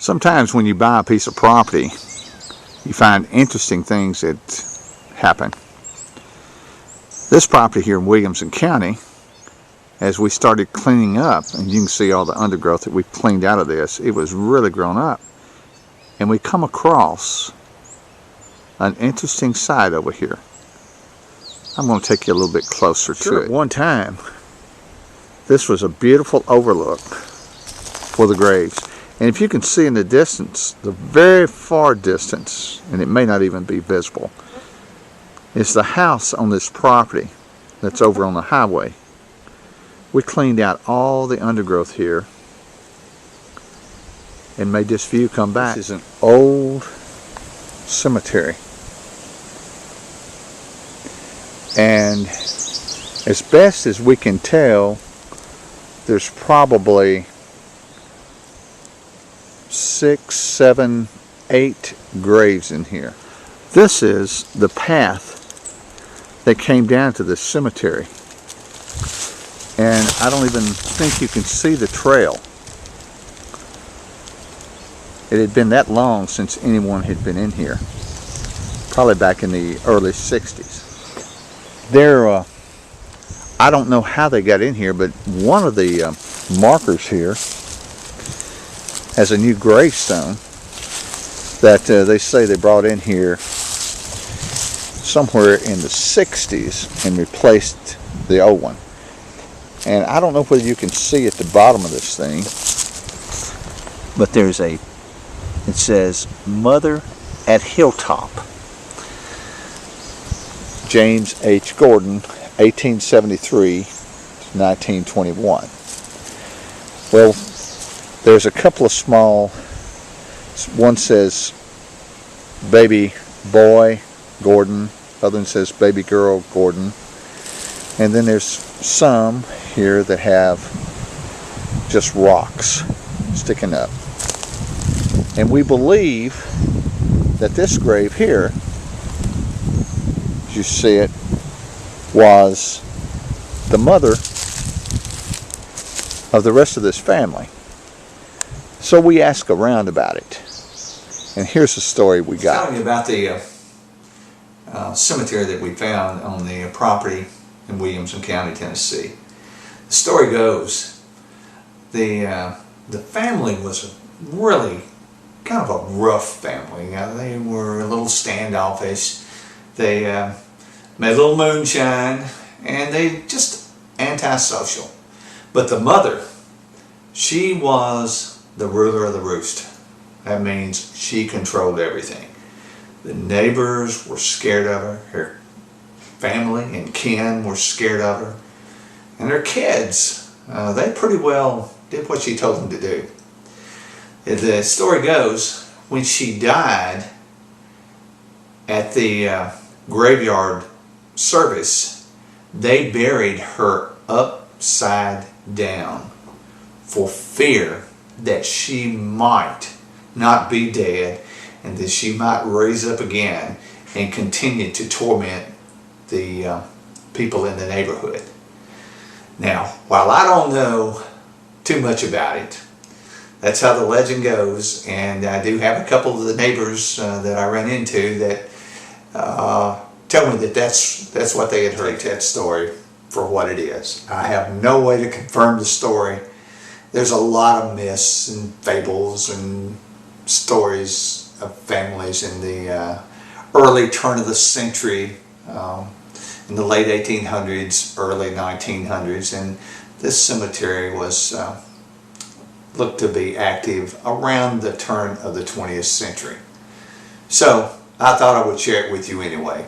Sometimes when you buy a piece of property, you find interesting things that happen. This property here in Williamson County, as we started cleaning up, and you can see all the undergrowth that we've cleaned out of this, it was really grown up. And we come across an interesting site over here. I'm going to take you a little bit closer to it. At one time, this was a beautiful overlook for the graves. And if you can see in the distance, the very far distance, and it may not even be visible, is the house on this property that's over on the highway. We cleaned out all the undergrowth here and made this view come back. This is an old cemetery. And as best as we can tell, there's probably 6, 7, 8 graves in here. This is the path that came down to this cemetery. And I don't even think you can see the trail. It had been that long since anyone had been in here. Probably back in the early 60s. I don't know how they got in here, but one of the markers here has a new gravestone that they say they brought in here somewhere in the 60s and replaced the old one. And I don't know whether you can see at the bottom of this thing, but it says Mother at Hilltop. James H. Gordon, 1873 to 1921. Well, there's a couple of small, one says baby boy Gordon, other one says baby girl Gordon, and then there's some here that have just rocks sticking up. And we believe that this grave here, as you see it, was the mother of the rest of this family. So we asked around about it. And here's the story we got. Telling you about the cemetery that we found on the property in Williamson County, Tennessee. The story goes, the family was really kind of a rough family. They were a little standoffish. They made a little moonshine, and they just antisocial. But the mother, she was the ruler of the roost. That means she controlled everything. The neighbors were scared of her. Her family and kin were scared of her. And her kids, they pretty well did what she told them to do. The story goes, when she died at the graveyard service, they buried her upside down for fear that she might not be dead and that she might raise up again and continue to torment the people in the neighborhood. Now, while I don't know too much about it, that's how the legend goes, and I do have a couple of the neighbors that I run into that tell me that that's what they had heard. Take that story for what it is. I have no way to confirm the story. There's a lot of myths and fables and stories of families in the early turn of the century, in the late 1800s, early 1900s, and this cemetery was looked to be active around the turn of the 20th century. So I thought I would share it with you anyway.